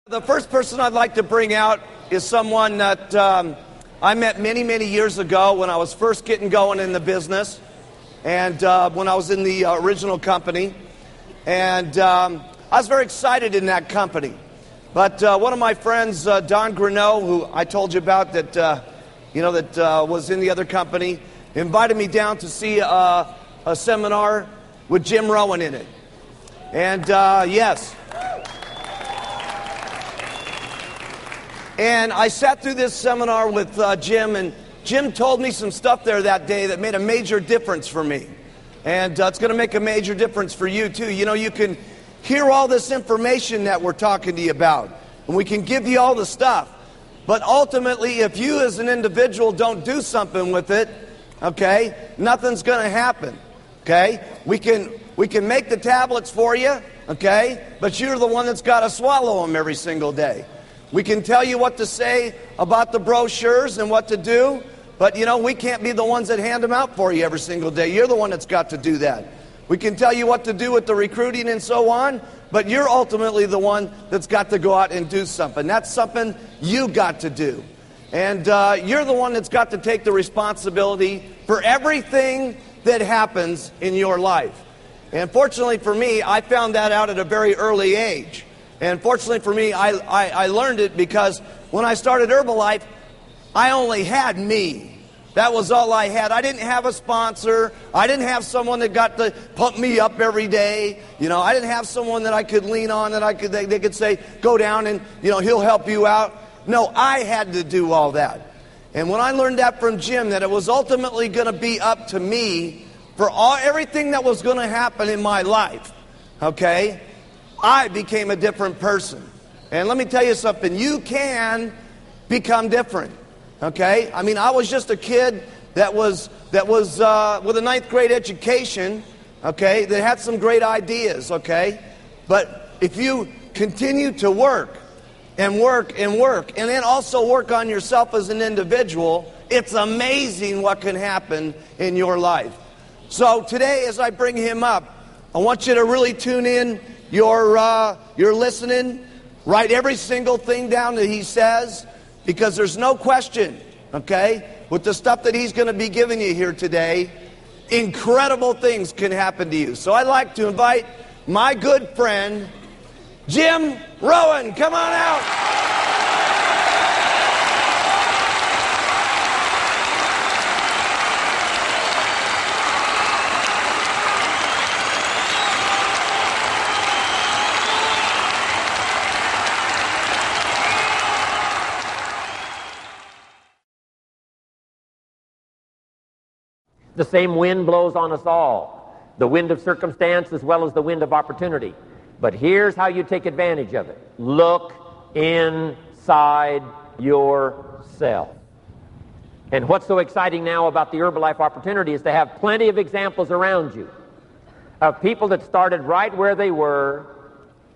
The first person I'd like to bring out is someone that I met many, many years ago when I was first getting going in the business, and when I was in the original company. And I was very excited in that company. But one of my friends, Don Greneau, who I told you about, that was in the other company, invited me down to see a seminar with Jim Rohn in it. And yes. And I sat through this seminar with Jim, and Jim told me some stuff there that day that made a major difference for me. And it's going to make a major difference for you, too. You know, you can hear all this information that we're talking to you about, and we can give you all the stuff. But ultimately, if you as an individual don't do something with it, okay, nothing's going to happen, okay? We can make the tablets for you, okay, but you're the one that's got to swallow them every single day. We can tell you what to say about the brochures and what to do, but, you know, we can't be the ones that hand them out for you every single day. You're the one that's got to do that. We can tell you what to do with the recruiting and so on, but you're ultimately the one that's got to go out and do something. That's something you got to do. And you're the one that's got to take the responsibility for everything that happens in your life. And fortunately for me, I found that out at a very early age. And fortunately for me, I learned it because when I started Herbalife, I only had me. That was all I had. I didn't have a sponsor. I didn't have someone that got to pump me up every day. You know, I didn't have someone that I could lean on, that they could say, go down and, you know, he'll help you out. No, I had to do all that. And when I learned that from Jim, that it was ultimately going to be up to me for everything that was going to happen in my life, okay, I became a different person. And let me tell you something, you can become different, okay? I mean, I was just a kid that was with a 9th grade education, okay, that had some great ideas, okay? But if you continue to work and work and work, and then also work on yourself as an individual, it's amazing what can happen in your life. So today, as I bring him up, I want you to really tune in. You're listening. Write every single thing down that he says, because there's no question, okay, with the stuff that he's going to be giving you here today, incredible things can happen to you. So I'd like to invite my good friend, Jim Rohn. Come on out. The same wind blows on us all, the wind of circumstance as well as the wind of opportunity. But here's how you take advantage of it. Look inside yourself. And what's so exciting now about the Herbalife opportunity is to have plenty of examples around you of people that started right where they were,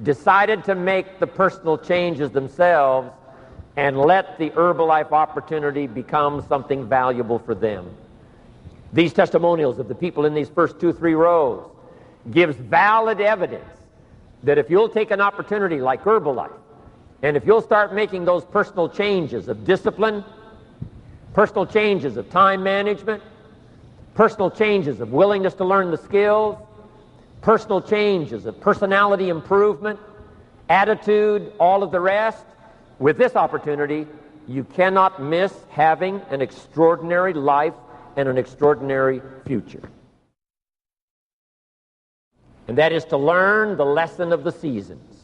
decided to make the personal changes themselves, and let the Herbalife opportunity become something valuable for them. These testimonials of the people in these first 2-3 rows gives valid evidence that if you'll take an opportunity like Herbalife, and if you'll start making those personal changes of discipline, personal changes of time management, personal changes of willingness to learn the skills, personal changes of personality improvement, attitude, all of the rest, with this opportunity, you cannot miss having an extraordinary life and an extraordinary future. And that is to learn the lesson of the seasons.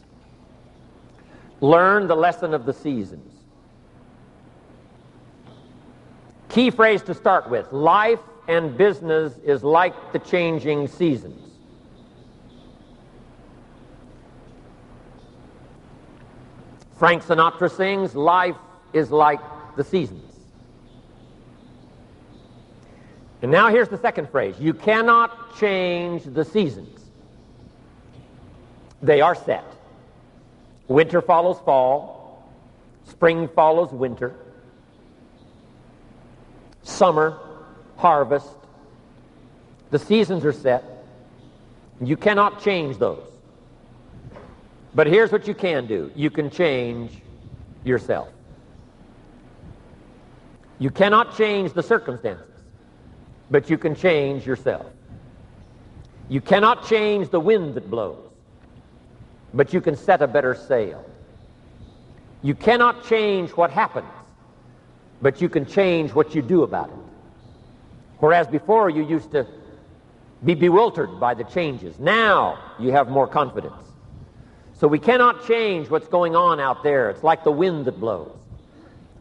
Learn the lesson of the seasons. Key phrase to start with: life and business is like the changing seasons. Frank Sinatra sings, life is like the seasons. And now here's the second phrase. You cannot change the seasons. They are set. Winter follows fall. Spring follows winter. Summer, harvest. The seasons are set. You cannot change those. But here's what you can do. You can change yourself. You cannot change the circumstances, but you can change yourself. You cannot change the wind that blows, but you can set a better sail. You cannot change what happens, but you can change what you do about it. Whereas before you used to be bewildered by the changes, now you have more confidence. So we cannot change what's going on out there. It's like the wind that blows.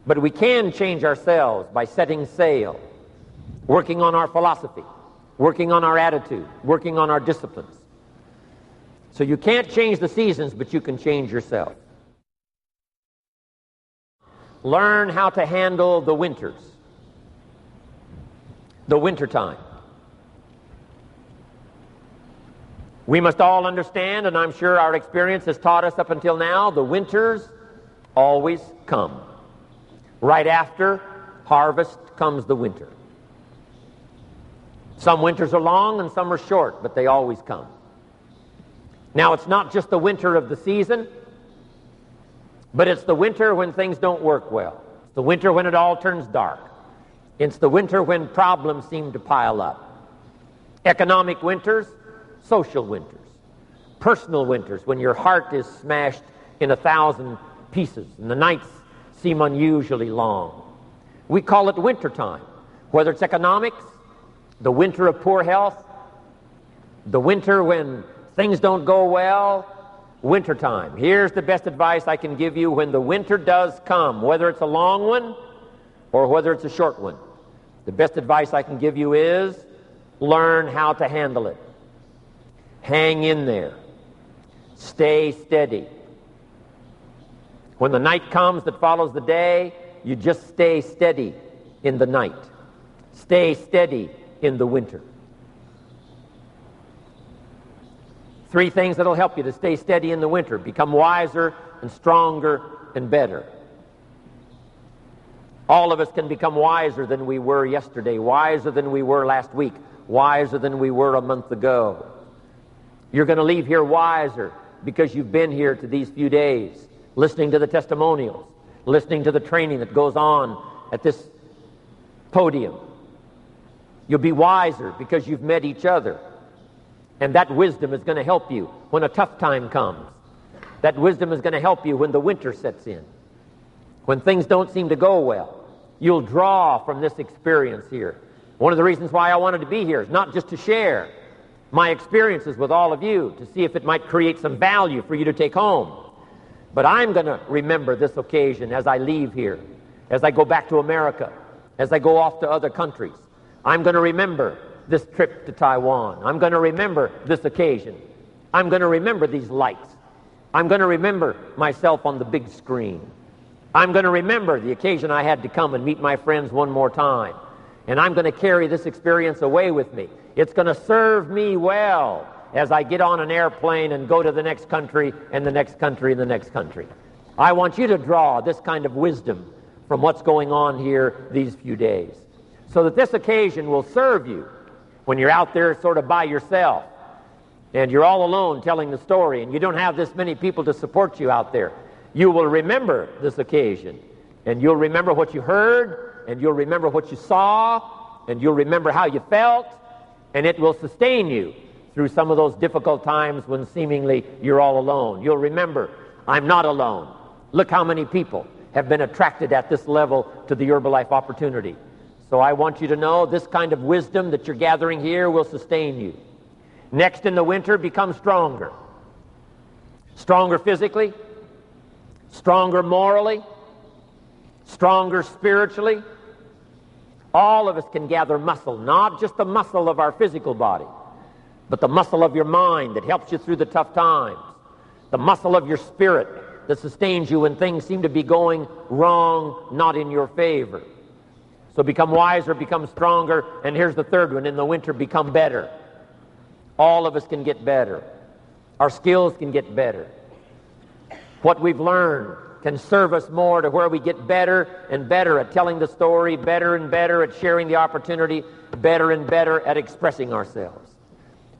But we can change ourselves by setting sail, working on our philosophy, working on our attitude, working on our disciplines. So you can't change the seasons, but you can change yourself. Learn how to handle the winters, the wintertime. We must all understand, and I'm sure our experience has taught us up until now, the winters always come. Right after harvest comes the winter. Some winters are long and some are short, but they always come. Now, it's not just the winter of the season, but it's the winter when things don't work well. It's the winter when it all turns dark. It's the winter when problems seem to pile up. Economic winters, social winters, personal winters, when your heart is smashed in 1,000 pieces and the nights seem unusually long. We call it wintertime. Whether it's economics, the winter of poor health, the winter when things don't go well, wintertime. Here's the best advice I can give you when the winter does come, whether it's a long one or whether it's a short one. The best advice I can give you is learn how to handle it. Hang in there. Stay steady. When the night comes that follows the day, you just stay steady in the night. Stay steady in the winter. 3 things that'll help you to stay steady in the winter. Become wiser and stronger and better. All of us can become wiser than we were yesterday, wiser than we were last week, wiser than we were a month ago. You're going to leave here wiser because you've been here to these few days, listening to the testimonials, listening to the training that goes on at this podium. You'll be wiser because you've met each other. And that wisdom is going to help you when a tough time comes. That wisdom is going to help you when the winter sets in. When things don't seem to go well, you'll draw from this experience here. One of the reasons why I wanted to be here is not just to share my experiences with all of you, to see if it might create some value for you to take home. But I'm going to remember this occasion as I leave here, as I go back to America, as I go off to other countries. I'm going to remember this trip to Taiwan. I'm going to remember this occasion. I'm going to remember these lights. I'm going to remember myself on the big screen. I'm going to remember the occasion I had to come and meet my friends one more time. And I'm going to carry this experience away with me. It's going to serve me well as I get on an airplane and go to the next country and the next country and the next country. I want you to draw this kind of wisdom from what's going on here these few days, so that this occasion will serve you when you're out there sort of by yourself and you're all alone telling the story and you don't have this many people to support you out there. You will remember this occasion, and you'll remember what you heard, and you'll remember what you saw, and you'll remember how you felt, and it will sustain you through some of those difficult times when seemingly you're all alone. You'll remember, I'm not alone. Look how many people have been attracted at this level to the Herbalife opportunity. So I want you to know this kind of wisdom that you're gathering here will sustain you. Next, in the winter, become stronger. Stronger physically, stronger morally, stronger spiritually. All of us can gather muscle, not just the muscle of our physical body, but the muscle of your mind that helps you through the tough times, the muscle of your spirit that sustains you when things seem to be going wrong, not in your favor. So become wiser, become stronger, and here's the third one. In the winter, become better. All of us can get better. Our skills can get better. What we've learned can serve us more to where we get better and better at telling the story, better and better at sharing the opportunity, better and better at expressing ourselves.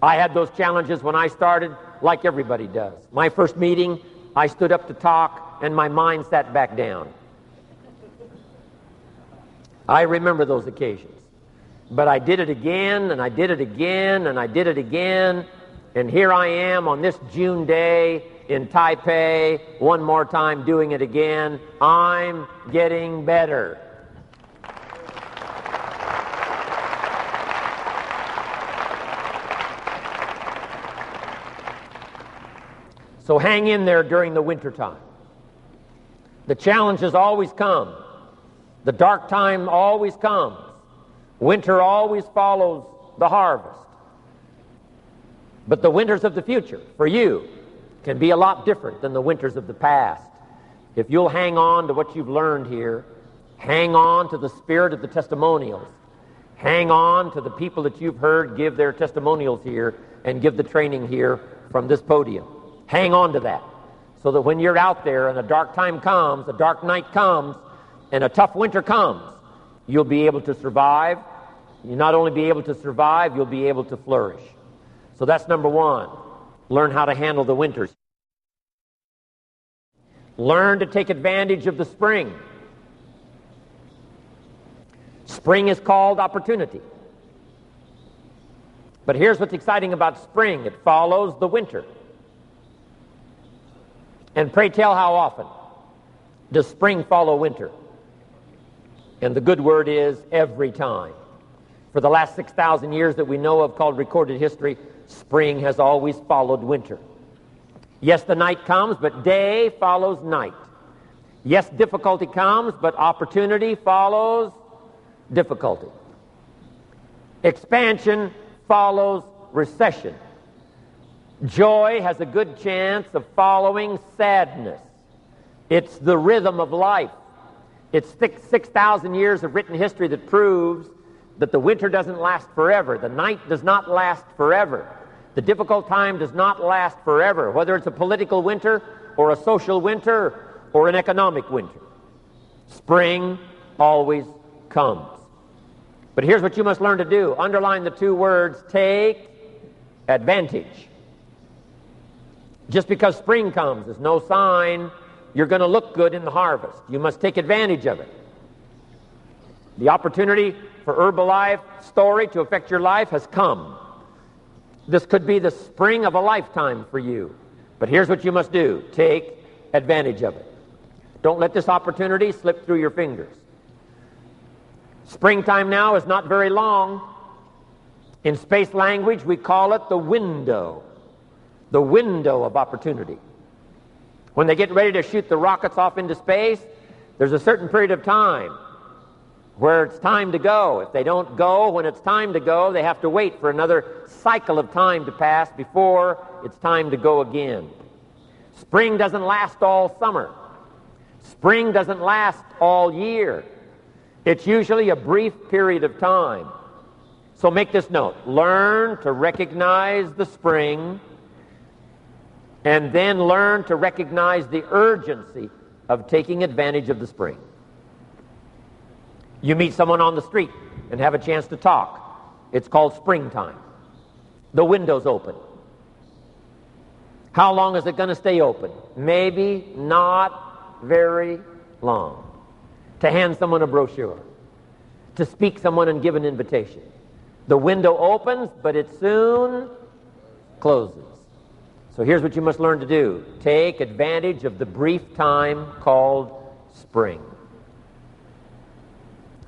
I had those challenges when I started like everybody does. My first meeting, I stood up to talk, and my mind sat back down. I remember those occasions. But I did it again, and I did it again, and I did it again. And here I am on this June day in Taipei, one more time doing it again. I'm getting better. So hang in there during the winter time. The challenges always come. The dark time always comes. Winter always follows the harvest. But the winters of the future, for you, can be a lot different than the winters of the past. If you'll hang on to what you've learned here, hang on to the spirit of the testimonials, hang on to the people that you've heard give their testimonials here and give the training here from this podium. Hang on to that, so that when you're out there and a dark time comes, a dark night comes, and a tough winter comes, you'll be able to survive. You'll not only be able to survive, you'll be able to flourish. So that's number one. Learn how to handle the winters. Learn to take advantage of the spring. Spring is called opportunity. But here's what's exciting about spring. It follows the winter. And pray tell, how often does spring follow winter? And the good word is every time. For the last 6,000 years that we know of, called recorded history, spring has always followed winter. Yes, the night comes, but day follows night. Yes, difficulty comes, but opportunity follows difficulty. Expansion follows recession. Joy has a good chance of following sadness. It's the rhythm of life. It's 6,000 years of written history that proves that the winter doesn't last forever. The night does not last forever. The difficult time does not last forever, whether it's a political winter or a social winter or an economic winter. Spring always comes. But here's what you must learn to do. Underline the two words, take advantage. Just because spring comes is no sign you're going to look good in the harvest. You must take advantage of it. The opportunity for Herbalife story to affect your life has come. This could be the spring of a lifetime for you. But here's what you must do. Take advantage of it. Don't let this opportunity slip through your fingers. Springtime now is not very long. In space language, we call it the window. The window of opportunity. When they get ready to shoot the rockets off into space, there's a certain period of time where it's time to go. If they don't go when it's time to go, they have to wait for another cycle of time to pass before it's time to go again. Spring doesn't last all summer. Spring doesn't last all year. It's usually a brief period of time. So make this note. Learn to recognize the spring, and then learn to recognize the urgency of taking advantage of the spring. You meet someone on the street and have a chance to talk. It's called springtime. The window's open. How long is it going to stay open? Maybe not very long. To hand someone a brochure. To speak someone and give an invitation. The window opens, but it soon closes. So here's what you must learn to do. Take advantage of the brief time called spring.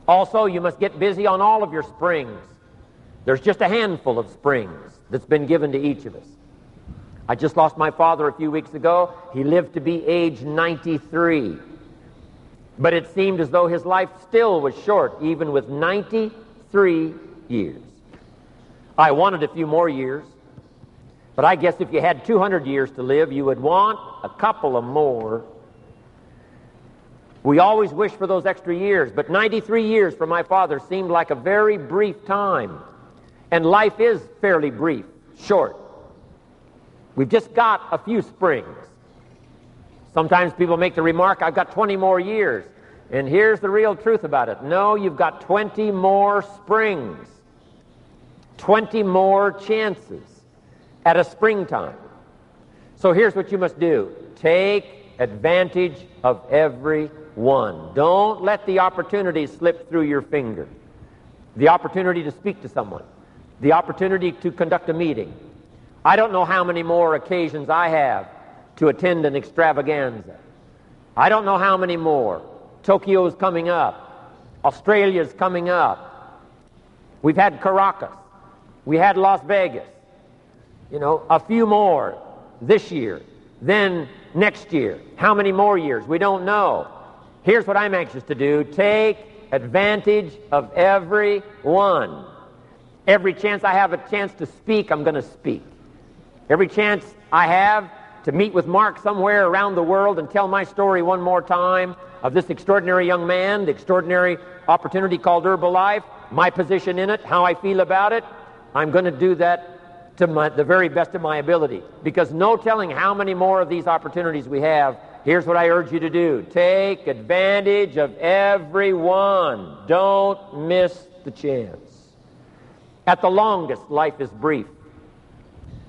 Also, you must get busy on all of your springs. There's just a handful of springs that's been given to each of us. I just lost my father a few weeks ago. He lived to be age 93. But it seemed as though his life still was short, even with 93 years. I wanted a few more years. But I guess if you had 200 years to live, you would want a couple of more. We always wish for those extra years, but 93 years for my father seemed like a very brief time. And life is fairly brief, short. We've just got a few springs. Sometimes people make the remark, I've got 20 more years. And here's the real truth about it. No, you've got 20 more springs. 20 more chances at a springtime. So here's what you must do. Take advantage of every one. Don't let the opportunity slip through your finger. The opportunity to speak to someone. The opportunity to conduct a meeting. I don't know how many more occasions I have to attend an extravaganza. I don't know how many more. Tokyo's coming up. Australia's coming up. We've had Caracas. We had Las Vegas. A few more this year. Then next year. How many more years? We don't know. Here's what I'm anxious to do. Take advantage of every one. Every chance I have a chance to speak, I'm going to speak. Every chance I have to meet with Mark somewhere around the world and tell my story one more time of this extraordinary young man, the extraordinary opportunity called Herbalife, my position in it, how I feel about it, I'm going to do that to the very best of my ability. Because no telling how many more of these opportunities we have. Here's what I urge you to do. Take advantage of every one. Don't miss the chance. At the longest, life is brief.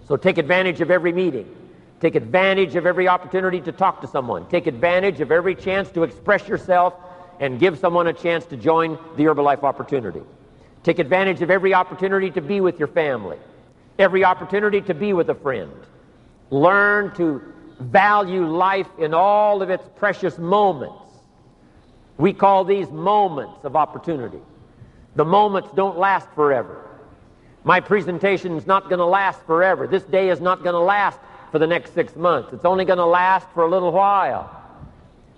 So take advantage of every meeting. Take advantage of every opportunity to talk to someone. Take advantage of every chance to express yourself and give someone a chance to join the Herbalife opportunity. Take advantage of every opportunity to be with your family. Every opportunity to be with a friend. Learn to value life in all of its precious moments. We call these moments of opportunity. The moments don't last forever. My presentation is not going to last forever. This day is not going to last for the next 6 months. It's only going to last for a little while.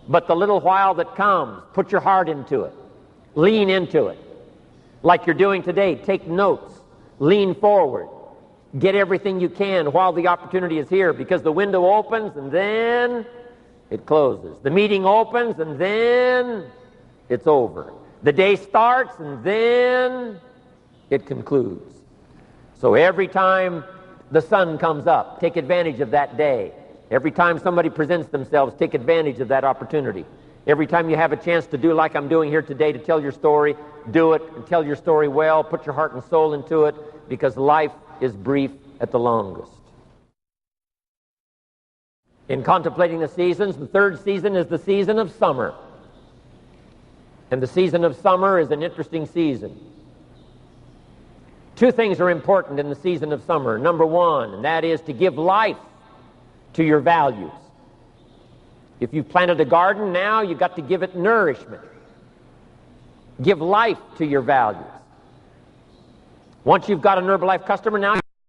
But the little while that comes, put your heart into it. Lean into it. Like you're doing today, take notes. Lean forward. Get everything you can while the opportunity is here, because the window opens and then it closes. The meeting opens and then it's over. The day starts and then it concludes. So every time the sun comes up, take advantage of that day. Every time somebody presents themselves, take advantage of that opportunity. Every time you have a chance to do like I'm doing here today, to tell your story, do it and tell your story well. Put your heart and soul into it, because life is brief at the longest. In contemplating the seasons, the third season is the season of summer. And the season of summer is an interesting season. Two things are important in the season of summer. Number one, and that is to give life to your values. If you've planted a garden now, you've got to give it nourishment. Give life to your values. Once you've got an Herbalife customer, now